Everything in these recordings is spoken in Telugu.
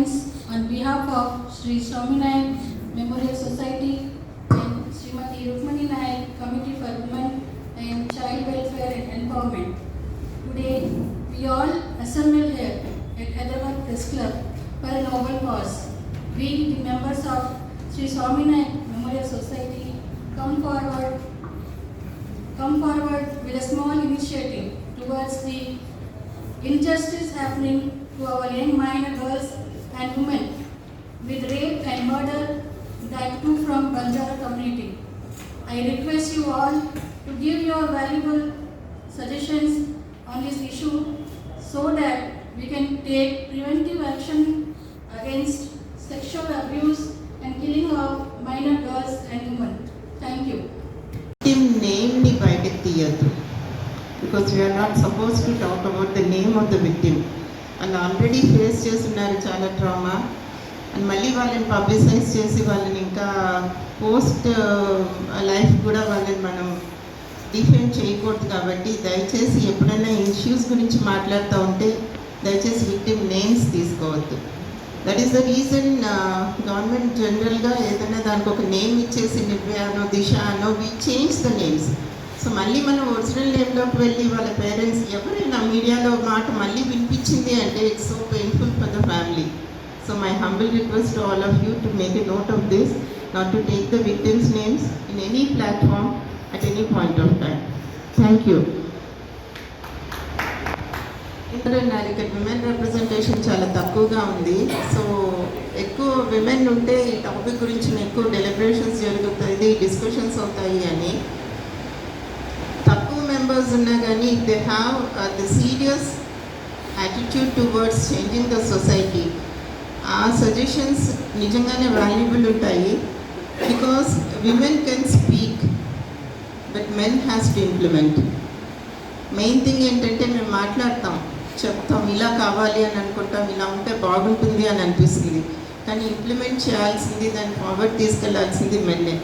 comments on behalf of Sri Swami Nayak Memorial Society and Srimati Rukmani Nayak Committee for Women and Child Welfare and Empowerment. Today, we all assemble here at Hyderabad Press Club for a noble cause. We, the members of Sri Swami Nayak Memorial Society, come forward with a small initiative towards the injustice happening to our young minor girls and women with rape and murder, that too from Banjara community. I request you all to give your valuable suggestions on this issue so that we can take preventive action against sexual abuse and killing of minor girls and women. Thank you. Name ni బయటకు తీయద్దు, because we are not supposed to talk about the name of the victim. వాళ్ళు ఆల్రెడీ ఫేస్ చేస్తున్నారు చాలా ట్రామా, అండ్ మళ్ళీ వాళ్ళని పబ్లిసైజ్ చేసి వాళ్ళని ఇంకా పోస్ట్ లైఫ్ కూడా వాళ్ళని మనం డిఫెండ్ చేయకూడదు. కాబట్టి దయచేసి ఎప్పుడైనా ఇష్యూస్ గురించి మాట్లాడుతూ ఉంటే దయచేసి విక్టిమ్ నేమ్స్ తీసుకోవద్దు. That is the reason government జనరల్గా ఏదైనా దానికి ఒక నేమ్ ఇచ్చేసి నిర్భయానో దిశ అనో we change the names. So మళ్ళీ మనం ఒరిజినల్ నేమ్లోకి వెళ్ళి వాళ్ళ పేరెంట్స్ ఎవరైనా మీడియాలో మాట మళ్ళీ వినిపించింది అంటే it's so painful for the family. So my humble request to all of you to make a note of this, not to take the victims names in any platform at any point of time. Thank you. ఇక్కడ విమెన్ రిప్రజెంటేషన్ చాలా తక్కువగా ఉంది. సో ఎక్కువ విమెన్ ఉంటే ఈ టాపిక్ గురించి ఎక్కువ డెలిబరేషన్స్ జరుగుతుంది, డిస్కషన్స్ అవుతాయి అని. తక్కువ మెంబర్స్ ఉన్నా కానీ they have the serious attitude towards changing the society. ఆ సజెషన్స్ నిజంగానే వాల్యుబుల్ ఉంటాయి. Because women can speak but men has to implement. Main thing ఏంటంటే మేము మాట్లాడతాం, చెప్తాం, ఇలా కావాలి అని అనుకుంటాం, ఇలా ఉంటే బాగుంటుంది అని అనిపిస్తుంది, కానీ ఇంప్లిమెంట్ చేయాల్సింది, దాన్ని ఫార్వర్డ్ తీసుకెళ్లాల్సింది మెన్నే.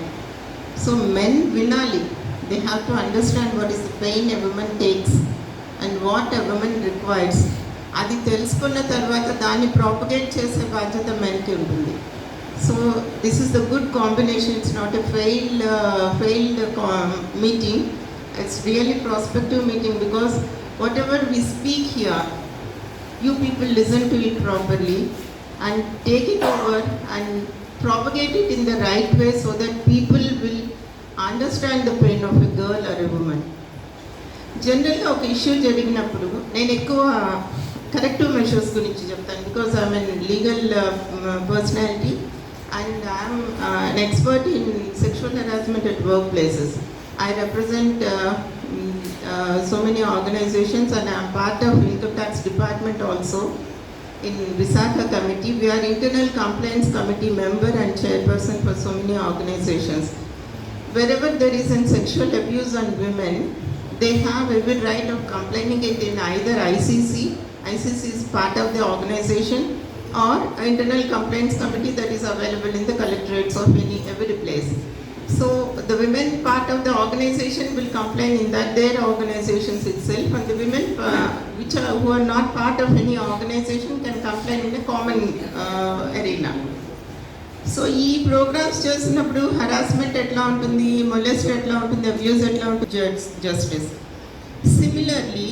సో మెన్ వినాలి. They have to understand what is the pain a women takes and what a women requires. అది తెలుసుకున్న తర్వాత దాన్ని ప్రాపగేట్ చేసే బాధ్యత మెన్కి ఉంటుంది. So this is the good combination. It's not a failed meeting. It's really prospective meeting, because whatever we speak here, you people listen to it properly and take it over and propagate it in the right way so that people will understand the pain of a girl or a woman. జనరల్గా ఒక ఇష్యూ జరిగినప్పుడు నేను ఎక్కువ కరెక్టివ్ మెషర్స్ గురించి చెప్తాను, because I'm N legal personality and I am an expert in sexual harassment at workplaces. I represent so many organizations and I am part of Income Tax Department also in Visakha Committee. We are Internal Complaints Committee member and chairperson for so many organizations. Wherever there is a sexual abuse on women, they have every right of complaining it in either ICC. ICC is part of the organization, or Internal Complaints Committee that is available in the collectorates of every place. So the women part of the organization will complain in their organizations itself, and the women who are not part of any organization can complain in a common arena. So ఈ ప్రోగ్రామ్స్ చేసినప్పుడు హరాస్మెంట్ ఎట్లా ఉంటుంది, మొలెస్ట్ ఎట్లా ఉంటుంది, అబ్యూస్ ఎట్లా ఉంటుంది, జస్టిస్. సిమిలర్లీ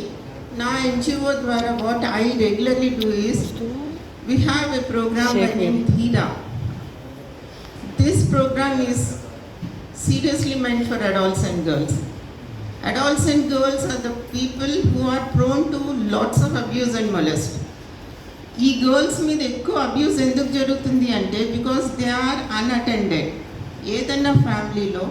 నా NGO ద్వారా what I regularly do is, we have a program by name Dheera. This program is seriously meant for adults and girls. Adults and girls are the people who are prone to lots of abuse and molest. ఈ గర్ల్స్ మీద ఎక్కువ అబ్యూస్ ఎందుకు జరుగుతుంది అంటే బికాస్ దే ఆర్ అన్అటెండెడ్. ఏదన్నా ఫ్యామిలీలో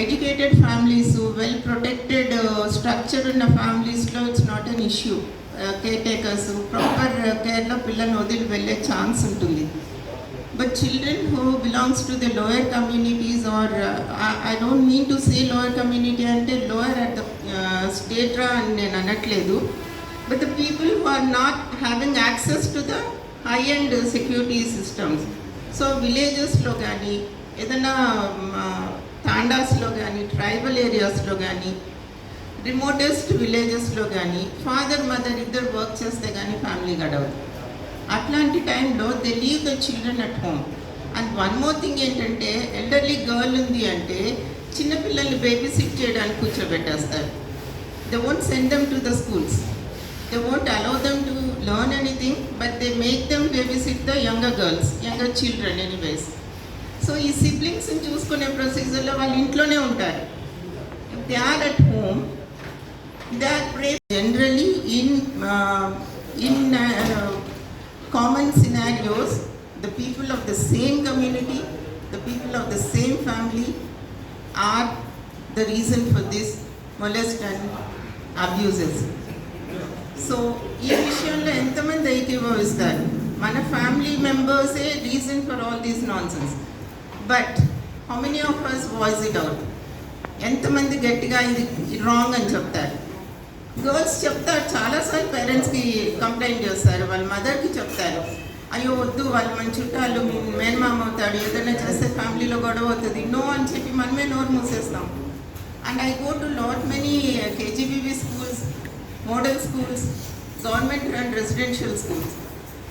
educated families, well protected structure ఉన్న ఫ్యామిలీస్లో it's not an issue. Caretakers proper కేర్లో పిల్లల్ని వదిలి వెళ్ళే ఛాన్స్ ఉంటుంది. But children who belongs to the lower communities, or I don't mean to say lower community అంటే లోయర్ అట్ ద స్టేట్ రా అని నేను అనట్లేదు, but the people who are not having access to the high and security systems. So విలేజెస్లో కానీ ఏదైనా తాండాస్లో కానీ ట్రైబల్ ఏరియాస్లో కానీ రిమోటెస్ట్ విలేజెస్లో కానీ ఫాదర్ మదర్ ఇద్దరు వర్క్ చేస్తే కానీ ఫ్యామిలీ గడవదు. అట్లాంటి టైంలో they leave the children at home. And one more thing ఏంటంటే, ఎల్డర్లీ గర్ల్ ఉంది అంటే చిన్నపిల్లల్ని బేబీ సిట్ చేయడానికి కూర్చోబెట్టేస్తారు. They won't send them to the schools, they won't allow them to learn anything, but they make them babysit the younger girls, younger children anyways. So ఈ సిబ్లింగ్స్ని చూసుకునే ప్రొసీజర్లో వాళ్ళు ఇంట్లోనే ఉంటారు. If they are at home, they are praised generally in common scenarios. The people of the same community, the people of the same family are the reason for this molest and abuses. So ఈ విషయంలో ఎంతమంది ఏకీభవిస్తారు? మన ఫ్యామిలీ మెంబర్సే reason for all these nonsense. But how many of us voice it out? ఎంతమంది గట్టిగా ఇది రాంగ్ అని చెప్తారు? గర్ల్స్ చెప్తారు, చాలాసార్లు పేరెంట్స్కి కంప్లైంట్ చేస్తారు, వాళ్ళ మదర్కి చెప్తారు, అయ్యో వద్దు వాళ్ళు మన చుట్టాలు, మేనమామ అవుతాడు, ఏదైనా చేస్తే ఫ్యామిలీలో గొడవ అవుతుంది, నో అని చెప్పి మనమే నోరు మూసేస్తాం. And I go to lot many KGBV schools, model schools, government and residential schools.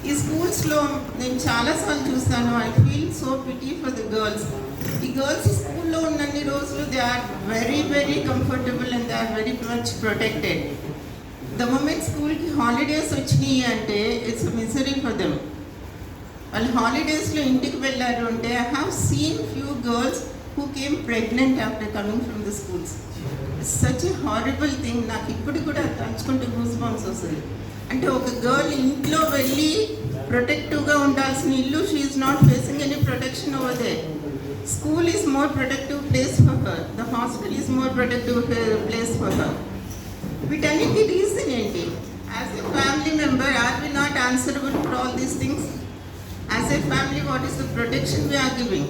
ఈ స్కూల్స్లో నేను చాలాసార్లు చూస్తాను. I feel so pity for the girls. ఈ గర్ల్స్ స్కూల్లో ఉన్నన్ని రోజులు they are very very comfortable and they are very much protected. The moment స్కూల్కి హాలిడేస్ వచ్చినాయి అంటే ఇట్స్ మిజరీ ఫర్ దెమ్. వాళ్ళు హాలిడేస్లో ఇంటికి వెళ్ళారు అంటే I have scene few girls who came pregnant after coming from the schools. It's such a horrible thing. నాకు ఇప్పుడు కూడా తలుచుకుంటే గూస్ బంప్స్ వస్తుంది. అంటే ఒక గర్ల్ ఇంట్లో వెళ్ళి ప్రొటెక్టివ్గా ఉండాల్సిన ఇల్లు, she is not facing any protection over there. School is more protective place for her. The hospital is more protective place for her. వీటన్నిటి రీజన్ ఏంటి? As a family member, are we not answerable for all these things? As a family, what is the protection we are giving?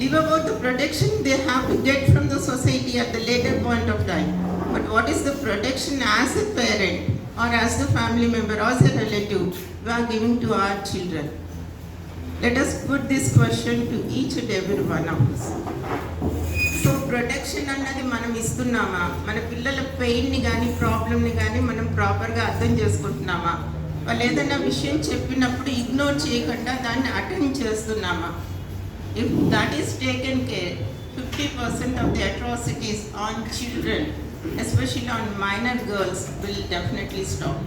Leave about the protection they have to get from the society at the later point of time. But what is the protection as a parent or as the family member or as a relative we are giving to our children? Let us put this question to each and every one of us. So protection అన్నది మనం ఇస్తున్నామా? మన పిల్లల పెయిన్ని కానీ ప్రాబ్లమ్ని కానీ మనం ప్రాపర్గా అర్థం చేసుకుంటున్నామా? వాళ్ళు ఏదైనా విషయం చెప్పినప్పుడు ఇగ్నోర్ చేయకుండా దాన్ని అటెండ్ చేస్తున్నామా? If that is taken care, 50% of the atrocities on children, especially on minor girls, will definitely stop.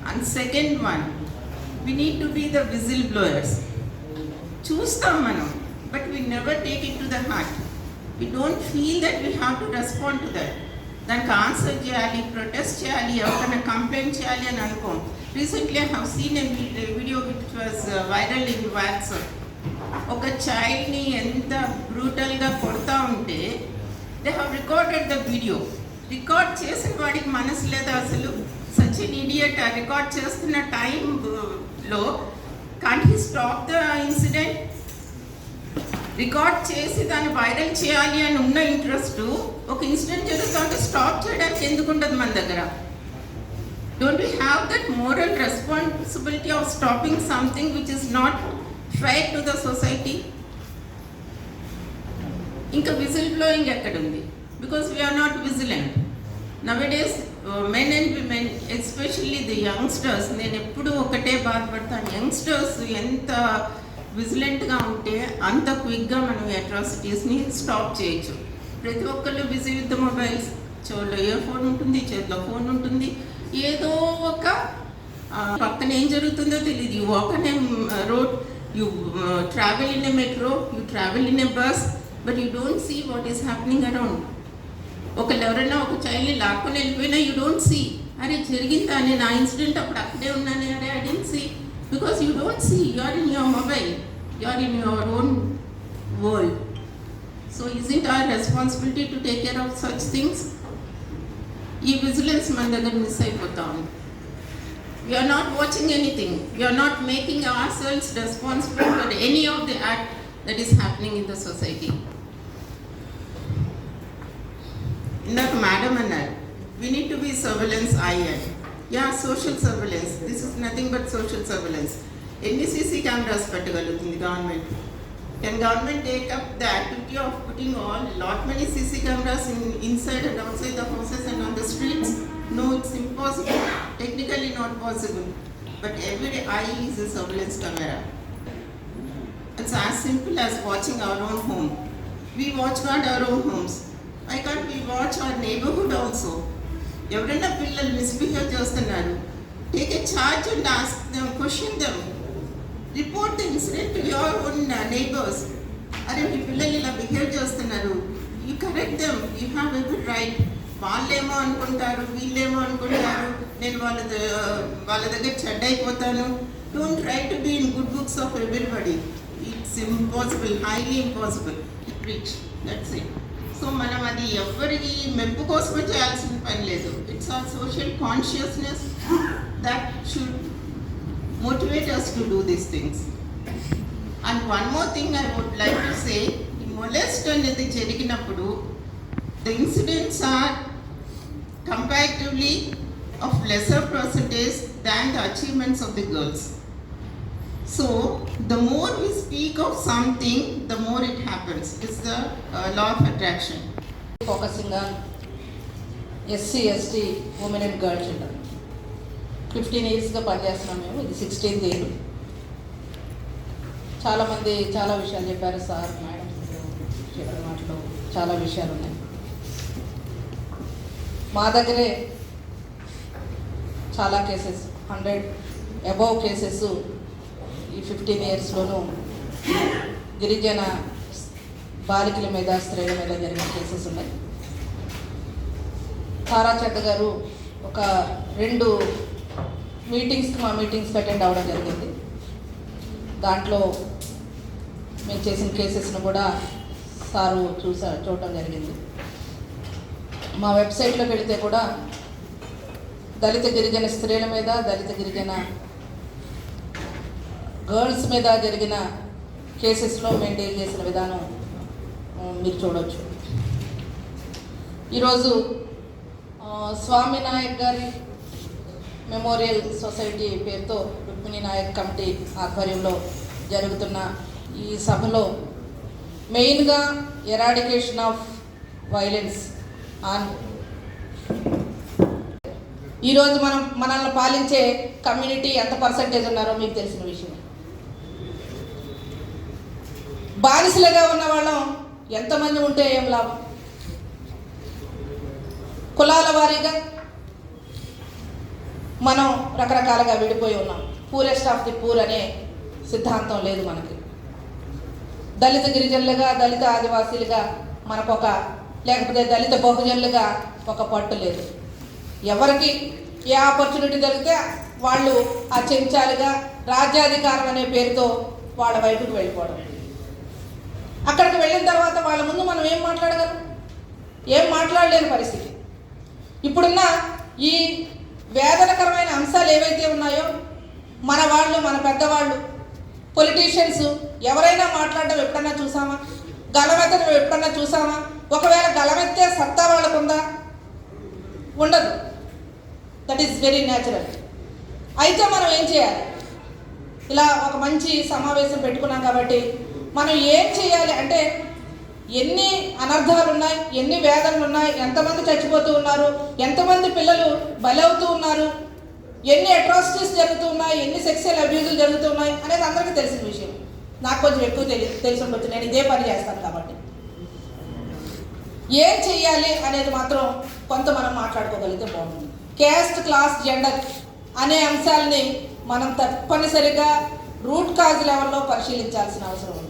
And second one, we need to be the whistleblowers. చూస్తాం మనం, but we never take it to the heart. We don't feel that we have to respond to that. దానికి ఆన్సర్ చేయాలి, ప్రొటెస్ట్ చేయాలి, ఎవరైనా కంప్లైంట్ చేయాలి అని అనుకోం. Recently I have seen a video which was viral in WhatsApp. ఒక చైల్డ్ని ఎంత బ్రూటల్గా కొడతా ఉంటే they have recorded the video. Record చేసిన వాడికి మనసు లేదా అసలు? Such an idiot. ఆ రికార్డ్ చేస్తున్న టైంలో can't he stop the incident? Record చేసి దాన్ని వైరల్ చేయాలి అని ఉన్న ఇంట్రెస్ట్, ఒక ఇన్సిడెంట్ జరుగుతుంటే స్టాప్ చేయడానికి ఎందుకు ఉండదు మన దగ్గర? Don't we have that moral responsibility of stopping something which is not fair to the society? ఇంకా విజిల్ బ్లోయింగ్ ఎక్కడుంది? Because we're not vigilant. Nowadays men and women, especially the youngsters, నేను ఎప్పుడూ ఒకటే బాధపడతాను, యంగ్స్టర్స్ ఎంత విజిలెంట్గా ఉంటే అంత క్విక్గా మనం అట్రాసిటీస్ని స్టాప్ చేయొచ్చు. ప్రతి ఒక్కళ్ళు బిజీ విత్ ద మొబైల్స్. చెవుల్లో ఇయర్ ఫోన్ ఉంటుంది, చేతిలో ఫోన్ ఉంటుంది, ఏదో ఒక పక్కన ఏం జరుగుతుందో తెలియదు. You walk on a road, you travel in a metro, you travel in a bus, but you don't see what is happening around. ఒకళ్ళు ఎవరైనా ఒక చైల్డ్ని లాక్కొని వెళ్ళిపోయినా యూ డోంట్ సీ, అరే జరిగిందా, నేను ఆ ఇన్సిడెంట్ అప్పుడు అక్కడే ఉన్నాను, అరే I didn't see, because you don't see, you are in your mobile, you are in your own world. So isn't our responsibility to take care of such things? ఈ విజిలెన్స్ మన దగ్గర మిస్ అయిపోతా ఉంది. We are not watching anything. We are not making ourselves responsible for any of the act that is happening in the society. ఇందాక మేడం అన్నారు, we need to be surveillance eye. Yeah, social surveillance. This is nothing but social surveillance. ఎన్ని సీసీ కెమెరాస్ పెట్టగలుగుతుంది government? Can government take up the activity of putting lot many CC cameras inside and outside the houses and on the streets? No, it's impossible. Technically not possible. but every eye is a surveillance camera. It's as simple as watching our own home. We watch not our own homes. Why can't we watch our neighborhood also? ఎవరైనా పిల్లలు మిస్బిహేవ్ చేస్తున్నారు, take a charge and ask them, question them. Report the incident to your own neighbors. అరే మీ పిల్లలు ఇలా బిహేవ్ చేస్తున్నారు, you correct them, you have every right. వాళ్ళేమో అనుకుంటారు, వీళ్ళేమో అనుకుంటారు, నేను వాళ్ళ దగ్గర చెడ్డ అయిపోతాను. Don't try to be in good books of everybody. It's impossible, highly impossible. Reach that's it. So మనం అది ఎవరికి మెప్పు కోసమే చేయాల్సిన పని లేదు. It's our social consciousness that should motivate us to do these things. And one more thing I would like to say, ఈ మొలెస్ట్ అనేది జరిగినప్పుడు the incidents are comparatively of lesser percentage than the achievements of the girls. So the more we speak of something, the more it happens. It's the law of attraction. Focusing on SC, ST, women and girl children. 15 yearsగా పనిచేస్తున్నాం మేము. ఇది 16th year. చాలామంది చాలా విషయాలు చెప్పారు సార్, మేడం చెప్పిన మాటలో చాలా విషయాలు ఉన్నాయి. మా దగ్గరే చాలా కేసెస్, 100 అబౌవ్ కేసెస్ ఈ 15 yearsలోనూ గిరిజన బాలికల మీద, స్త్రీల మీద జరిగిన కేసెస్ ఉన్నాయి. తారా చెడ్డ గారు ఒక 2 మీటింగ్స్కి మా మీటింగ్స్కి అటెండ్ అవ్వడం జరిగింది. దాంట్లో మేము చేసిన కేసెస్ను కూడా సారు చూడటం జరిగింది. మా వెబ్సైట్లోకి వెళితే కూడా దళిత గిరిజన స్త్రీల మీద, దళిత గిరిజన గర్ల్స్ మీద జరిగిన కేసెస్లో మేము డీల్ చేసిన విధానం మీరు చూడవచ్చు. ఈరోజు స్వామి నాయక్ గారి మెమోరియల్ సొసైటీ పేరుతో రుక్మిణి నాయక్ కమిటీ ఆధ్వర్యంలో జరుగుతున్న ఈ సభలో మెయిన్గా ఎరాడికేషన్ ఆఫ్ వైలెన్స్ ఆన్ ఈరోజు మనల్ని పాలించే కమ్యూనిటీ ఎంత పర్సంటేజ్ ఉన్నారో మీకు తెలిసిన విషయం. బానిసలుగా ఉన్న వాళ్ళం ఎంతమంది ఉంటే ఏం లాభం? కులాల వారీగా మనం రకరకాలుగా విడిపోయి ఉన్నాం. పూరెస్ట్ ఆఫ్ ది పూర్ అనే సిద్ధాంతం లేదు మనకి. దళిత గిరిజనులుగా, దళిత ఆదివాసీలుగా మనకొక, లేకపోతే దళిత బహుజనులుగా ఒక పట్టు లేదు. ఎవరికి ఏ ఆపర్చునిటీ దొరికితే వాళ్ళు ఆ చెంచాలుగా రాజ్యాధికారం అనే పేరుతో వాళ్ళ వైపుకి వెళ్ళిపోవడం. అక్కడికి వెళ్ళిన తర్వాత వాళ్ళ ముందు మనం ఏం మాట్లాడగలం? ఏం మాట్లాడలేని పరిస్థితి. ఇప్పుడున్న ఈ వేదనకరమైన అంశాలు ఏవైతే ఉన్నాయో మన వాళ్ళు, మన పెద్దవాళ్ళు, పొలిటీషియన్స్ ఎవరైనా మాట్లాడడం ఎప్పుడన్నా చూసామా? గలమెత్తడం ఎప్పుడన్నా చూసామా? ఒకవేళ గలమెత్తే సత్తా వాళ్ళకుందా? ఉండదు. That is very natural. అయితే మనం ఏం చేయాలి? ఇలా ఒక మంచి సమావేశం పెట్టుకున్నాం కాబట్టి మనం ఏం చేయాలి అంటే, ఎన్ని అనర్థాలు ఉన్నాయి, ఎన్ని వేదనలు ఉన్నాయి, ఎంతమంది చచ్చిపోతూ ఉన్నారు, ఎంతమంది పిల్లలు బలవుతూ ఉన్నారు, ఎన్ని అట్రాసిటీస్ జరుగుతూ ఉన్నాయి, ఎన్ని సెక్సువల్ అబ్యూజులు జరుగుతూ ఉన్నాయి అనేది అందరికీ తెలిసిన విషయం. నాకు కొంచెం ఎక్కువ తెలిసి ఉండొచ్చు, నేను ఇదే పని చేస్తాను కాబట్టి. ఏం చెయ్యాలి అనేది మాత్రం కొంత మనం మాట్లాడుకోగలిగితే బాగుంటుంది. క్యాస్ట్, క్లాస్, జెండర్ అనే అంశాలని మనం తప్పనిసరిగా రూట్ కాజ్ లెవెల్లో పరిశీలించాల్సిన అవసరం ఉంది.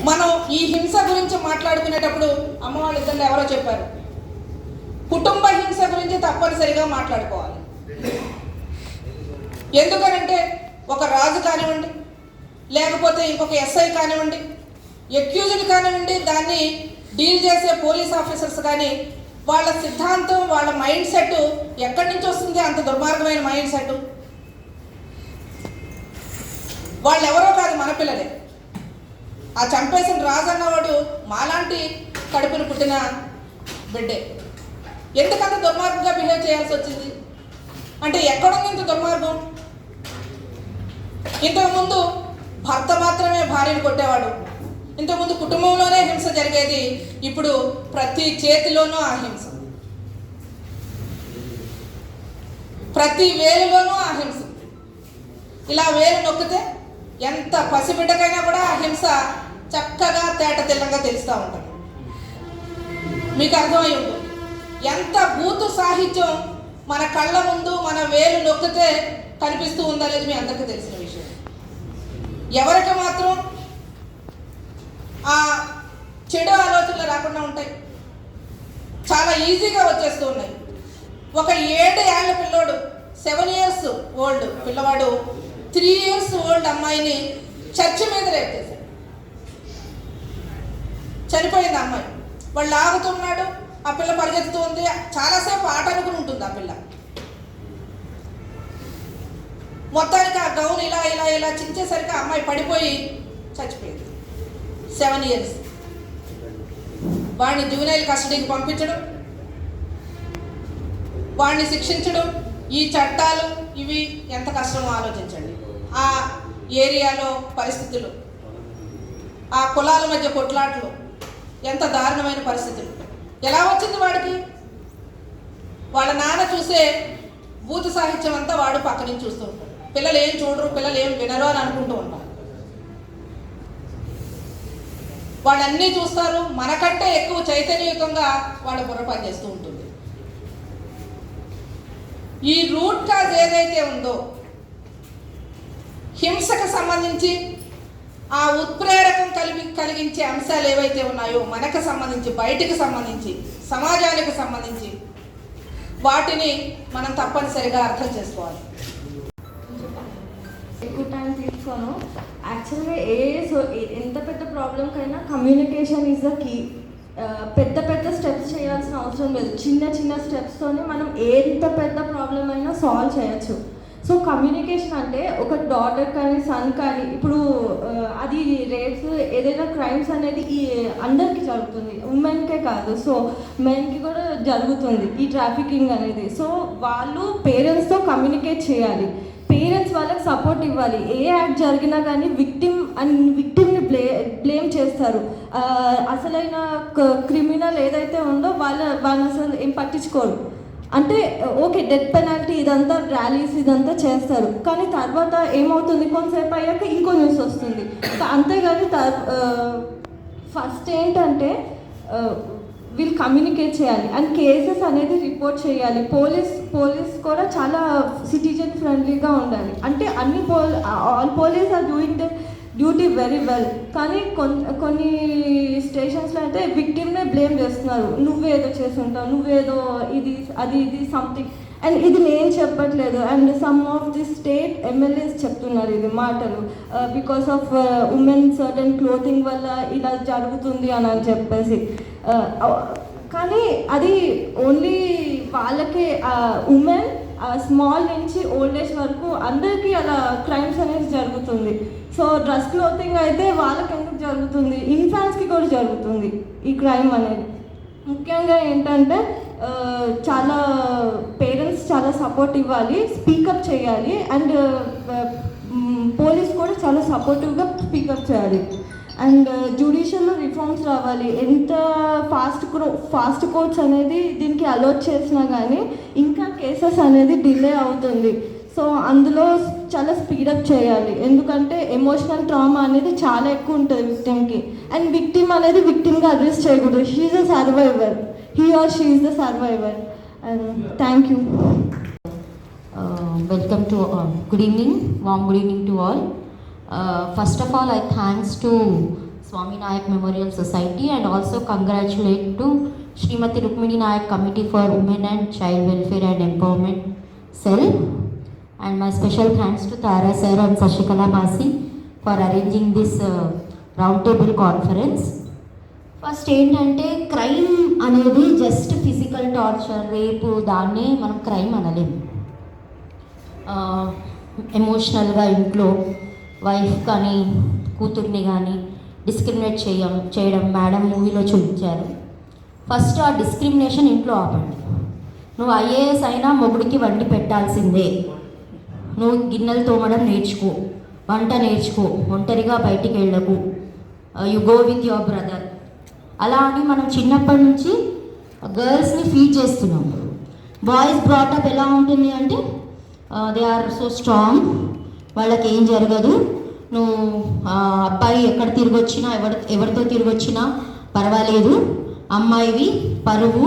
మనం ఈ హింస గురించి మాట్లాడుకునేటప్పుడు అమ్మవాళ్ళ ఇద్దరు ఎవరో చెప్పారు, కుటుంబ హింస గురించి తప్పనిసరిగా మాట్లాడుకోవాలి. ఎందుకనంటే ఒక రాజు కానివ్వండి, లేకపోతే ఇంకొక ఎస్ఐ కానివ్వండి, ఎక్యూజ్డ్ కానివ్వండి, దాన్ని డీల్ చేసే పోలీస్ ఆఫీసర్స్ కానీ వాళ్ళ సిద్ధాంతం, వాళ్ళ మైండ్ సెట్ ఎక్కడి నుంచి వస్తుంది? అంత దుర్మార్గమైన మైండ్ సెట్. వాళ్ళు ఎవరో కాదు, మన పిల్లలే. ఆ చంపేసిన రాజు అన్నవాడు మాలాంటి కడుపును పుట్టిన బిడ్డే. ఎందుకంత దుర్మార్గంగా బిహేవ్ చేయాల్సి వచ్చింది అంటే ఎక్కడుంది ఇంత దుర్మార్గం? ఇంతకుముందు భర్త మాత్రమే భార్యను కొట్టేవాడు, ఇంతకుముందు కుటుంబంలోనే హింస జరిగేది, ఇప్పుడు ప్రతి చేతిలోనూ ఆ హింస. ప్రతి వేలులోనూ ఆ హింస. ఇలా వేలు నొక్కితే ఎంత పసిబిడ్డకైనా కూడా ఆ హింస చక్కగా తేట తెల్లంగా తెలుస్తూ ఉంటుంది. మీకు అర్థమై ఉంటుంది ఎంత బూతు సాహిత్యం మన కళ్ళ ముందు మన వేలు నొక్కితే కనిపిస్తూ ఉందనేది మీ అందరికీ తెలిసిన విషయం. ఎవరికి మాత్రం ఆ చెడు ఆలోచనలు రాకుండా ఉంటాయి, చాలా ఈజీగా వచ్చేస్తూ ఉన్నాయి. ఒక 7 ఏళ్ల పిల్లోడు 7 years ఓల్డ్ పిల్లవాడు 3 years ఓల్డ్ అమ్మాయిని చర్చి మీద రేప్ చేశాడు. చనిపోయింది అమ్మాయి. వాళ్ళు ఆగుతున్నాడు, ఆ పిల్ల పరిగెత్తుతూ ఉంది. చాలాసేపు ఆట అనుకుని ఉంటుంది ఆ పిల్ల. మొత్తానికి ఆ గౌన్ ఇలా ఇలా ఇలా చించేసరికి ఆ అమ్మాయి పడిపోయి చచ్చిపోయింది. 7 years. వాడిని జువెనైల్ కస్టడీకి పంపించడం, వాడిని శిక్షించడం, ఈ చట్టాలు ఇవి ఎంత కష్టమో ఆలోచించండి. ఆ ఏరియాలో పరిస్థితులు, ఆ కులాల మధ్య కొట్లాట్లు, ఎంత దారుణమైన పరిస్థితులు. ఎలా వచ్చింది వాడికి? వాళ్ళ నాన్న చూసే భూత సాహిత్యం అంతా వాడు పక్క నుంచి చూస్తూ ఉంటాడు. పిల్లలు ఏం చూడరు, పిల్లలు ఏం వినరు అని అనుకుంటూ ఉంటారు. వాళ్ళన్నీ చూస్తారు, మనకంటే ఎక్కువ చైతన్యయుతంగా వాళ్ళ బుర్ర పనిచేస్తూ ఉంటుంది. ఈ రూట్ కాజ్ ఏదైతే ఉందో, హింసకు సంబంధించి ఆ ఉత్ప్రేరకం కలిగించే అంశాలు ఏవైతే ఉన్నాయో మనకు సంబంధించి, బయటికి సంబంధించి, సమాజానికి సంబంధించి, వాటిని మనం తప్పనిసరిగా అర్థం చేసుకోవాలి. ఎక్కువ టైం తీసుకోను. యాక్చువల్గా ఎంత పెద్ద ప్రాబ్లంకైనా కమ్యూనికేషన్ ఈజ్ ద కీ. పెద్ద పెద్ద స్టెప్స్ చేయాల్సిన అవసరం లేదు. చిన్న చిన్న స్టెప్స్తోనే మనం ఎంత పెద్ద ప్రాబ్లం అయినా సాల్వ్ చేయొచ్చు. సో కమ్యూనికేషన్ అంటే ఒక డాటర్ కానీ సన్ కానీ, ఇప్పుడు అది రేప్స్ ఏదైనా క్రైమ్స్ అనేది ఈ అందరికీ జరుగుతుంది, ఉమెన్కే కాదు. సో మెన్కి కూడా జరుగుతుంది ఈ ట్రాఫికింగ్ అనేది. సో వాళ్ళు పేరెంట్స్తో కమ్యూనికేట్ చేయాలి, పేరెంట్స్ వాళ్ళకి సపోర్ట్ ఇవ్వాలి. ఏ యాక్ట్ జరిగినా కానీ విక్టిమ్ని బ్లేమ్ చేస్తారు. అసలైన క్రిమినల్ ఏదైతే ఉందో వాళ్ళు అసలు ఏం పట్టించుకోరు. అంటే ఓకే డెత్ పెనాల్టీ ఇదంతా ర్యాలీస్ ఇదంతా చేస్తారు, కానీ తర్వాత ఏమవుతుంది, కొంతసేపు అయ్యాక ఇంకో న్యూస్ వస్తుంది. అంతేగాని ఫస్ట్ ఏంటంటే వీళ్ళు కమ్యూనికేట్ చేయాలి అండ్ కేసెస్ అనేది రిపోర్ట్ చేయాలి. పోలీస్ కూడా చాలా సిటిజన్ ఫ్రెండ్లీగా ఉండాలి. అంటే all police are doing the duty very well, కానీ కొన్ని స్టేషన్స్లో అయితే విక్టిమ్నే బ్లేమ్ చేస్తున్నారు. నువ్వేదో చేస్తుంటావు, నువ్వేదో ఇది సంథింగ్. అండ్ ఇది నేను చెప్పట్లేదు, and some of the state MLAs చెప్తున్నారు ఇది మాటలు. Because of women certain clothing వల్ల ఇలా జరుగుతుంది అని చెప్పేసి. కానీ అది ఓన్లీ వాళ్ళకే, ఉమెన్ స్మాల్ నుంచి ఓల్డ్ ఏజ్ వరకు అందరికీ అలా క్రైమ్స్ అనేది జరుగుతుంది. సో డ్రెస్ క్లోతింగ్ అయితే వాళ్ళకి ఎందుకు జరుగుతుంది, ఇన్ఫాన్స్కి కూడా జరుగుతుంది ఈ క్రైమ్ అనేది. ముఖ్యంగా ఏంటంటే చాలా పేరెంట్స్ చాలా సపోర్ట్ ఇవ్వాలి, స్పీకప్ చేయాలి, అండ్ పోలీస్ కూడా చాలా సపోర్టివ్గా స్పీకప్ చేయాలి. అండ్ జ్యుడిషియల్లో రిఫార్మ్స్ రావాలి. ఎంత ఫాస్ట్ కోర్ట్స్ అనేది దీనికి అలౌట్ చేసినా కానీ ఇంకా కేసెస్ అనేది డిలే అవుతుంది. సో అందులో చాలా స్పీడప్ చేయాలి, ఎందుకంటే ఎమోషనల్ ట్రామా అనేది చాలా ఎక్కువ ఉంటుంది విక్టిమ్కి. అండ్ విక్టిమ్ అనేది విక్టిమ్గా అడ్రస్ చేయకూడదు. She is the survivor, he or she is the survivor. And thank you. Welcome to good evening, warm good evening to all. First of all, I thanks to Swami Nayak Memorial Society and also congratulate to Srimati Rukmini Nayak Committee for Women and Child Welfare and Empowerment Cell, and my special thanks to Tara Sir and Sashikala Masi for arranging this roundtable conference. First ఏంటంటే క్రైమ్ అనేది జస్ట్ ఫిజికల్ టార్చర్, రేపు దాన్నే మనం క్రైమ్ అనలేము. ఎమోషనల్గా ఇంట్లో వైఫ్ కానీ కూతుర్ని కానీ డిస్క్రిమినేట్ చేయడం మేడం మూవీలో చూపించారు. ఫస్ట్ ఆ డిస్క్రిమినేషన్ ఇంట్లో ఆపండి. నువ్వు ఐఏఎస్ అయినా మొగుడికి వండి పెట్టాల్సిందే, నువ్వు గిన్నెలు తోమడం నేర్చుకో, వంట నేర్చుకో, ఒంటరిగా బయటికి వెళ్ళకు, you go with your brother. అలా అని మనం చిన్నప్పటి నుంచి గర్ల్స్ని ఫీడ్ చేస్తున్నాం. బాయ్స్ బ్రాటప్ ఎలా ఉంటుంది అంటే దే ఆర్ సో స్ట్రాంగ్, వాళ్ళకి ఏం జరగదు. నువ్వు అబ్బాయి ఎక్కడ తిరిగి వచ్చినా ఎవరితో తిరిగి వచ్చినా పర్వాలేదు, అమ్మాయివి పరువు,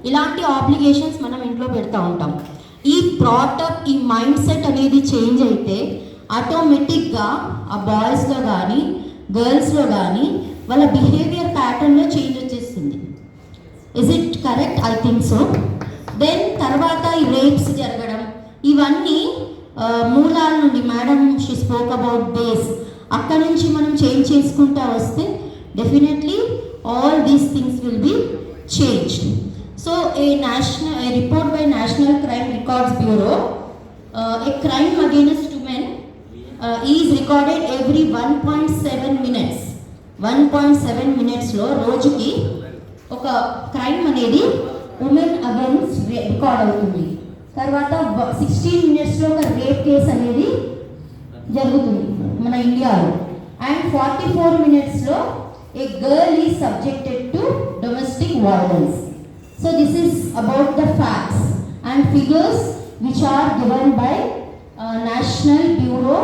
ఇలాంటి ఆబ్లిగేషన్స్ మనం ఇంట్లో పెడతా ఉంటాం. ఈ బ్రాటప్, ఈ మైండ్ సెట్ అనేది చేంజ్ అయితే ఆటోమేటిక్గా ఆ బాయ్స్లో కానీ గర్ల్స్లో కానీ వాళ్ళ బిహేవియర్ ప్యాటర్న్లో చేంజ్ వచ్చేస్తుంది. Is it correct? I think so. Then తర్వాత ఈ రేప్స్ జరగడం, ఇవన్నీ మూలాల నుండి, madam she spoke about base, అక్కడి నుంచి మనం చేంజ్ చేసుకుంటా వస్తే definitely all these things will be changed. So a report by National Crime Records Bureau, a crime against women is recorded every 1.7 minutes. 1.7 minutes లో రోజుకి ఒక క్రైమ్ అనేది ఉమెన్ అగైన్స్ రికార్డ్ అవుతుంది. తర్వాత 16 minutesలో ఒక రేప్ కేస్ అనేది జరుగుతుంది మన ఇండియాలో. And 44 minutesలో a girl is subjected to domestic violence. So this is about the facts and figures which are given by National Bureau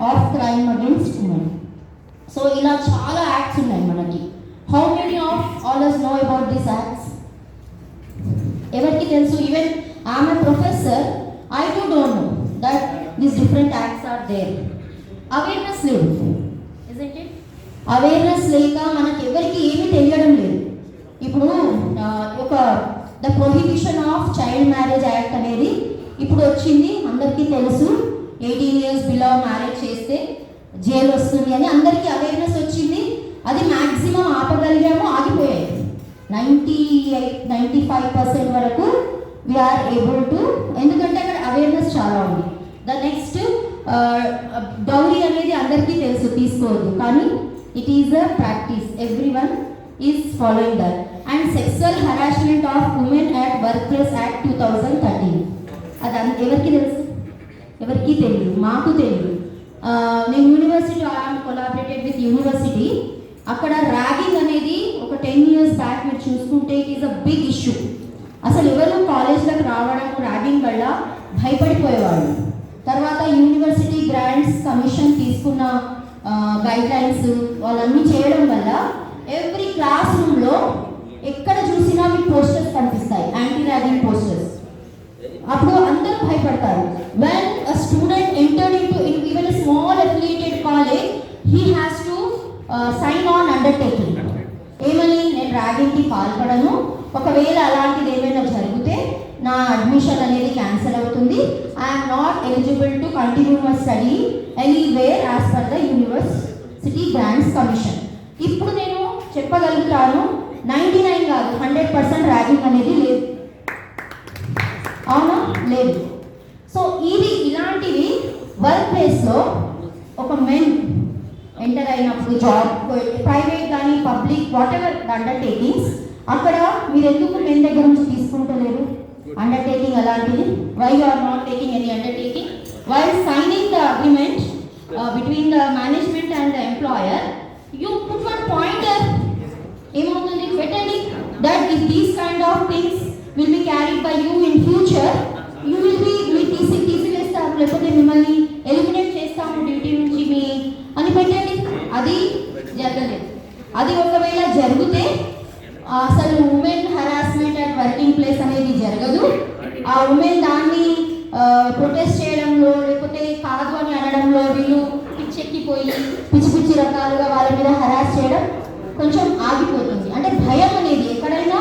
of Crime Against Women. So ila chaala acts unnai manaki. How many of all us know about these acts? Everki telusu, even I am a professor, I too don't know that these different acts are there. Awareness level, isn't it? Awareness లేక మనకి ఎవరికి ఏమీ తెలియడం లేదు. ఇప్పుడు ఒక the prohibition of child marriage act అనేది ఇప్పుడు వచ్చింది, అందరికీ తెలుసు. 18 years బిలో మ్యారేజ్ చేస్తే జైలు వస్తుంది అని అందరికీ అవేర్నెస్ వచ్చింది. అది మ్యాక్సిమం ఆపగలిగాము, ఆగిపోయాయి. 98-95% వరకు వీఆర్ ఏబుల్ టు, ఎందుకంటే అక్కడ అవేర్నెస్ చాలా ఉంది. ద నెక్స్ట్ డౌరీ అనేది అందరికీ తెలుసు, తీసుకోవద్దు, కానీ it is a practice, everyone is following that. And Sexual Harassment of Women at Workplace Act 2013, అది ఎవరికి తెలుసు? ఎవరికి తెలియదు, మాకు తెలియదు. నేను university, I'm collaborated with university. అక్కడ ర్యాగింగ్ అనేది ఒక 10 years బ్యాక్ మీరు చూసుకుంటే it is a big issue. అసలు ఎవరు కాలేజ్లకు రావడం ర్యాగింగ్ వల్ల భయపడిపోయేవాళ్ళు. తర్వాత యూనివర్సిటీ గ్రాంట్స్ కమిషన్ తీసుకున్న గైడ్ లైన్స్ వాళ్ళన్నీ చేయడం వల్ల ఎవ్రీ క్లాస్ రూమ్లో ఎక్కడ చూసినా మీకు పోస్టర్స్ కనిపిస్తాయి, యాంటీ ర్యాగింగ్ పోస్టర్స్. అప్పుడు అందరూ భయపడతారు. When a student entered into even a small affiliated college, he has to sign on undertaking. ఏమని? నేను ర్యాగింగ్కి పాల్పడను, ఒకవేళ అలాంటిది ఏమైనా జరిగితే నా అడ్మిషన్ అనేది క్యాన్సిల్ అవుతుంది, I'm not eligible to continue my study anywhere as per the university grants commission. ఇప్పుడు నేను చెప్పగలుగుతాను 99 కాదు 100% ర్యాగింగ్ అనేది లేదు. అవునా? లేదు. సో ఇలాంటివి వర్క్ ప్లేస్లో ఒక మెన్ ఎంటర్ అయినప్పుడు, జాబ్ ప్రైవేట్ కానీ పబ్లిక్ వాట్ ఎవర్ అండర్టేకింగ్స్, అక్కడ మీరు ఎందుకు మెన్ దగ్గర నుంచి తీసుకుంటలేరు అండర్టేకింగ్ అలాంటిది? Why you are not taking any undertaking? While signing the agreement between the management and the employer, you put one pointer, ఏమవుతుంది పెట్టండి, that if these kind of things will be carried by you in future, you will be తీసివేస్తారు, లేకపోతే మిమ్మల్ని ఎలిమినేట్ చేస్తాము డ్యూటీ నుంచి మీ అని పెట్టండి. అది జరగలేదు. అది ఒకవేళ జరిగితే అసలు women harassment at working place అనేది జరగదు. ఆ ఉమెన్ దాన్ని ప్రొటెస్ట్ చేయడంలో లేకపోతే కాదు అని అనడంలో వీళ్ళు పిచ్చెక్కిపోయి పిచ్చి పిచ్చి రకాలుగా వాళ్ళ మీద హరాస్ చేయడం కొంచెం ఆగిపోతుంది. అంటే భయం అనేది, ఎక్కడైనా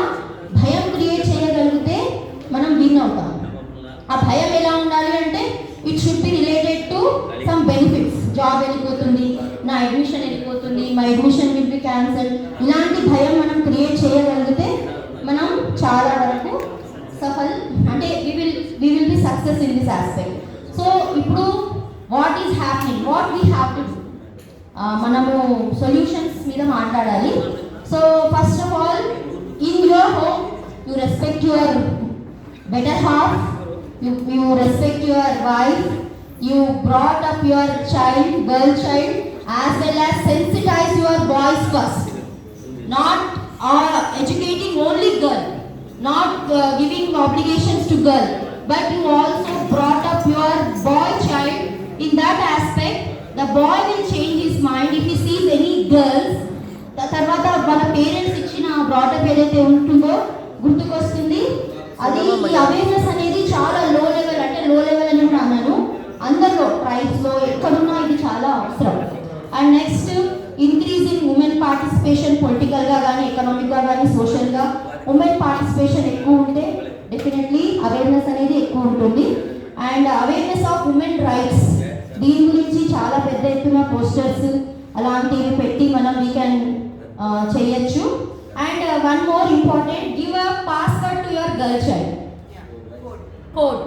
భయం క్రియేట్ చేయగలిగితే మనం విన్ అవుతాం. ఆ భయం ఎలా ఉండాలి అంటే it should be related to some benefits. Job వెళ్ళిపోతుంది, నా అడ్మిషన్ వెళ్ళిపోతుంది, my admission will be cancel, ఇలాంటి భయం మనం క్రియేట్ చేయగలిగితే మనం చాలా వరకు సఫల్, అంటే we will be success in this aspect. So ఇప్పుడు what is happening, what we have to do, మనము సొల్యూషన్స్ మీద మాట్లాడాలి. So first of all, in your home you respect your better half, you respect your wife, you brought up your child, girl child, as well as sensitize your boys first, not educating only girl, not giving obligations to girl. but you also brought up your boy child. In that aspect, the boy will change his mind if he sees any girls. తర్వాత మన పేరెంట్స్ ఇచ్చిన బ్రాటప్ ఏదైతే ఉంటుందో గుర్తుకొస్తుంది. అది ఈ అవేర్నెస్ అనేది చాలా లో లెవెల్, అంటే లో లెవెల్ అని కూడా అన్నాను, అందరిలో ట్రైబ్స్లో ఎక్కడున్నా ఇది చాలా అవసరం. And next, increase in women participation, పొలిటికల్గా కానీ ఎకనామిక్గా కానీ సోషల్గా ఉమెన్ పార్టిసిపేషన్ ఎక్కువ ఉంటే డెఫినెట్లీ అవేర్నెస్ అనేది ఎక్కువ ఉంటుంది. And awareness of women rights, దీని గురించి చాలా పెద్ద ఎత్తున పోస్టర్స్ అలాంటివి పెట్టి మనం వీ కెన్ చేయొచ్చు. And one more important, give a password to your girl child. Code,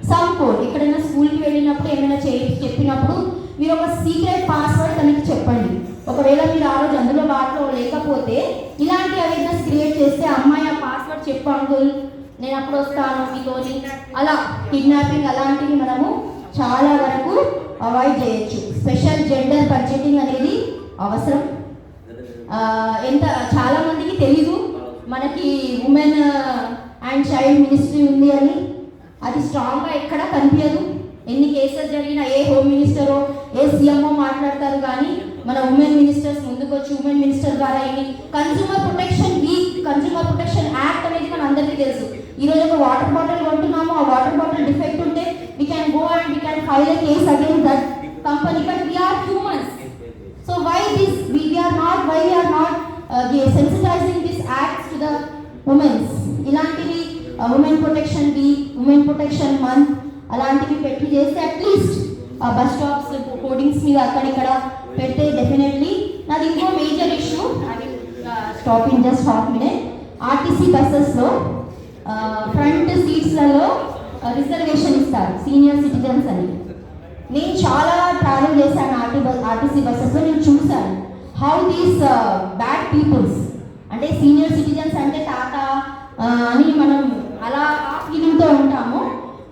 some code. ఎక్కడైనా స్కూల్కి వెళ్ళినప్పుడు ఏమైనా చెప్పినప్పుడు మీరు ఒక సీక్రెట్ పాస్వర్డ్ తనకి చెప్పండి. ఒకవేళ మీరు ఆ రోజు అందులో వాటిలో లేకపోతే ఇలాంటి అవేర్నెస్ క్రియేట్ చేస్తే, అమ్మాయి ఆ పాస్వర్డ్ చెప్పు అంకుల్, నేను అప్పుడు వస్తాను మీతోని, అలా కిడ్నాపింగ్ అలాంటివి మనము చాలా వరకు అవాయిడ్ చేయొచ్చు. స్పెషల్ జెండర్ బడ్జెటింగ్ అనేది అవసరం. చాలా మందికి తెలీదు మనకి ఉమెన్ అండ్ చైల్డ్ మినిస్ట్రీ ఉంది అని. అది స్ట్రాంగ్గా ఎక్కడ కనిపించదు. ఎన్ని కేసెస్ జరిగినా ఏ హోమ్ మినిస్టరో ఏ సీఎంఓ మాట్లాడతారు, కానీ మన ఉమెన్ మినిస్టర్స్ ముందుకు వచ్చి ఉమెన్ మినిస్టర్ ద్వారా ఇది consumer protection week, consumer protection act అనేది మన అందరికీ తెలుసు. ఈరోజు ఒక వాటర్ బాటిల్ కొంటున్నాము, ఆ వాటర్ బాటిల్ డిఫెక్ట్ ఉంటే we can go and we can file a case against that company, but we are humans. So why we are not sensitizing these acts to the women? ఇలాంటివి women protection week, women protection month అలాంటివి పెట్టి చేస్తే అట్లీస్ట్ బస్ స్టాప్స్ కోడింగ్స్ మీద అక్కడిక్కడ పెడితే డెఫినెట్లీ. నాది ఇంకో major issue, stop in just half minute. RTC బస్సెస్లో ఫ్రంట్ సీట్స్లలో రిజర్వేషన్ ఇస్తారు సీనియర్ సిటిజన్స్ అని. నేను చాలా ట్రావెల్ చేశాను ఆర్టీసీ బస్సెస్లో. నేను చూశాను హౌ దీస్ బ్యాడ్ పీపుల్స్, అంటే సీనియర్ సిటిజన్స్ అంటే తాత అని మనం అలా ఆ ఫీలింగ్తో ఉంటాము,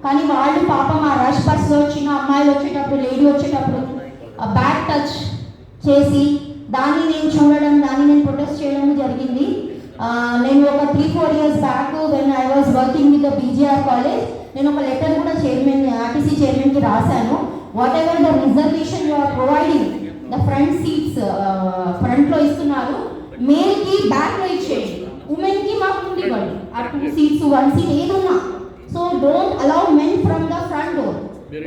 కానీ వాళ్ళు పాపం ఆ రష్ బస్లో చిన్న అమ్మాయిలు వచ్చేటప్పుడు, లేడీ వచ్చేటప్పుడు బ్యాడ్ టచ్ చేసి దాన్ని నేను చూడడం, దాన్ని నేను ప్రొటెస్ట్ చేయడం జరిగింది. నేను ఒక 3-4 years back when I was working with the BJR college, నేను ఒక లెటర్ కూడా ఆర్టీసీ చైర్మన్కి రాశాను. Whatever the reservation you are providing, the front seats ఫ్రంట్లో ఇస్తున్నారు, మేల్కి బ్యాక్లో ఇచ్చేయండి, ఉమెన్కి మాకు ముందు ఇవ్వండి. ఆ 2 seats 1 seat ఏదున్నా. So don't allow men from the front door.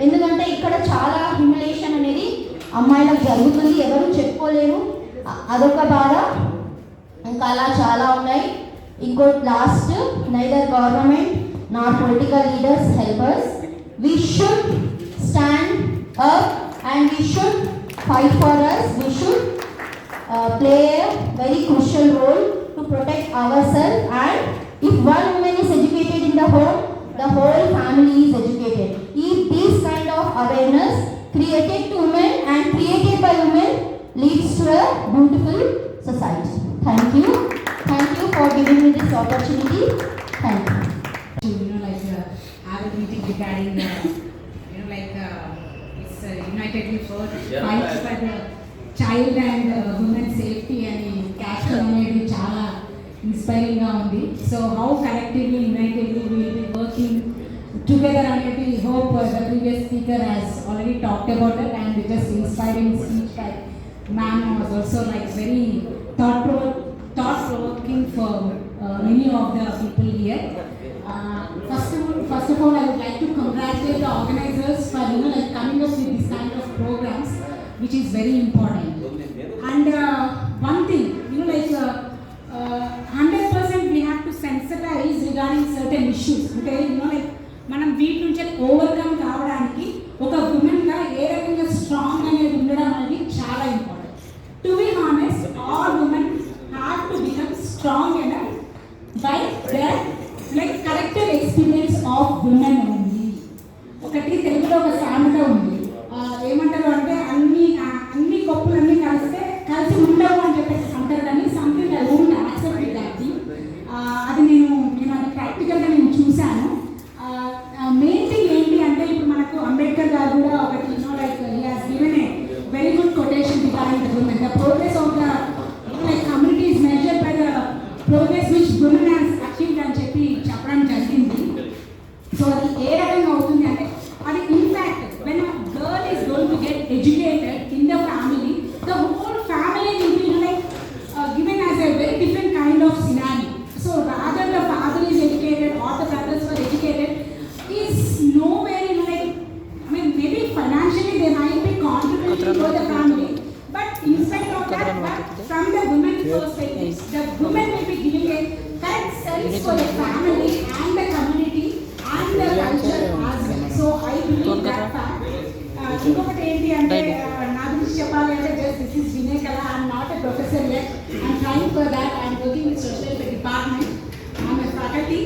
ఎందుకంటే ఇక్కడ చాలా హ్యూమిలేషన్ అనేది అమ్మాయిలకు జరుగుతుంది, ఎవరు చెప్పుకోలేరు, అదొక బాధ. ఇంకా అలా చాలా ఉన్నాయి. ఇంకో last, neither government nor political leaders help us. We should stand up and we should fight for us. We should play a very crucial role to protect ourselves, and if one woman is educated in the home, the whole family is educated. If this kind of awareness created to women and created by women leads to a beautiful society. Thank you for giving me this opportunity. Thank you. Have a meeting regarding it's United We First fight for the child and women safety and cash అనేది చాలా ఇన్స్పైరింగ్ గా ఉంది. So how collectively unitedly will be working together అనేది hope the previous speaker has already talked about it and just inspiring speech by ma'am was also like very thought provoking for many of the people here. First of all, I would like to congratulate the organizers for coming up with this kind of programs, which is very important. And one thing, 100% we have to sensitize regarding certain issues. Okay, మనం వీటి నుంచి ఓవర్కమ్ కావడానికి ఒక ఉమెన్గా ఏ రకంగా స్ట్రాంగ్ అనేది ఉండడం అనేది చాలా important. To be honest, all women have to become strong enough by their collective experience of women only. ఒకటి తెలుగులో ఒక సామెత ఉంది, ఏమంటారు అంటే అన్ని కప్పులన్నీ get educated in the family, the whole family will be given as a very different kind of scenario. So rather the father is educated or the brothers were educated is nowhere maybe financially they might be contributing to the family, but instead of that, but from the women's perspective, the women will be giving a correct sense for the family and the community and the culture as well. So I believe that fact. ఇంకొకటి ఏంటి అంటే నా గురించి చెప్పాలి అంటే just this is Vinay Kala I'm not a professor yet I'm trying for that I'm working with social department I'm a faculty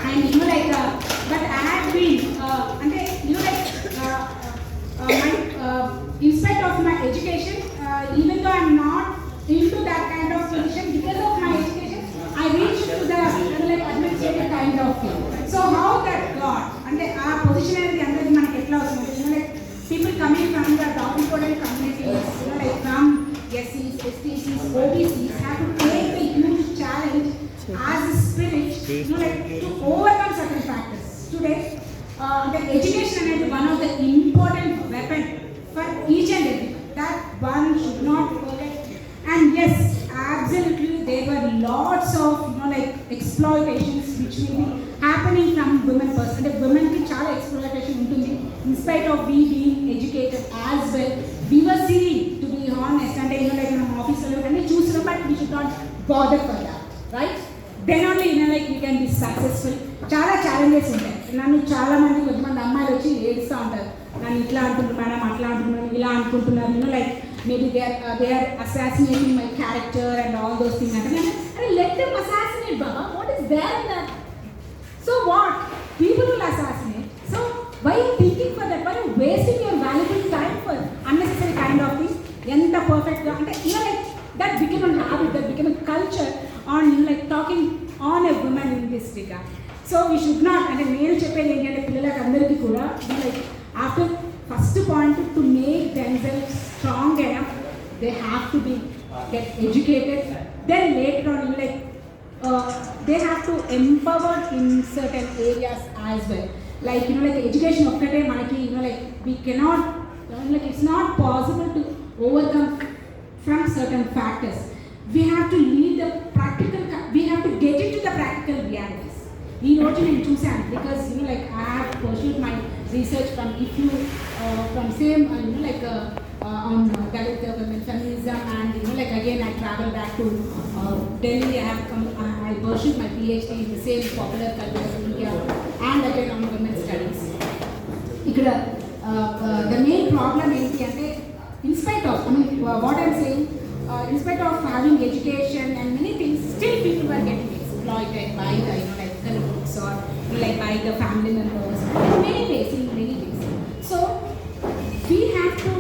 and but I have been అంటే in spite of my education, even though I'm not into that kind of position, because of my education, I reached to the administrative kind of field. So how that got, and our position and the under man ketla vastundi, people coming from the downtrodden communities, from SCs, STCs, OBCs have to take the huge challenge as a spirit, to overcome certain factors. Today, the education is one of the important weapon for each and every. That one should not forget. And yes, absolutely, there were lots of exploitations which will be happening from women person. The women ki chala exploitation untundi. In spite of we being educated as well, we were seeing, to be honest, and in office and choose, but we should not bother for that, right? Then only we can be successful. చాలా ఛాలెంజెస్ ఉంటాయి. నన్ను చాలా మంది కొంతమంది అమ్మాయిలు వచ్చి ఏడుస్తూ ఉంటారు, నన్ను ఇట్లా అంటున్నారు మేడం, అట్లా అంటున్నారు, ఇలా అనుకుంటున్నారు, maybe they are assassinating my character and all those thing అంటే అరే లెట్ దెమ్ అసాసినేట్ బాబా, what is there in that? So what people will assassinate. So why you thinking for that? Why you wasting your valuable time for unnecessary kind of thing? ఎంత పర్ఫెక్ట్గా అంటే that became a habit, that became a culture on talking on a woman in this regard. So we should not, and నేను చెప్పేది ఏంటంటే పిల్లలకు అందరికీ కూడా after first point to make themselves strong enough, they have to be get educated. Then later on they have to empower in certain areas as well. Education ఒక్కటే మనకి we cannot it's not possible to overcome from certain factors. We have to lead the practical, we have to get into the practical realities. ఈ రోజు నేను చూశాను, because I have pursued my research from IFU, from same on Dalit women feminism, and again I traveled back to Delhi. I pursued my PhD in the same popular culture of India, and again on women's studies. Ikkada the main problem ఏంటి అంటే, in spite of, what I'm saying, in spite of having education and many things, still people were getting exploited by the colleagues or by the family members in many ways, So we have to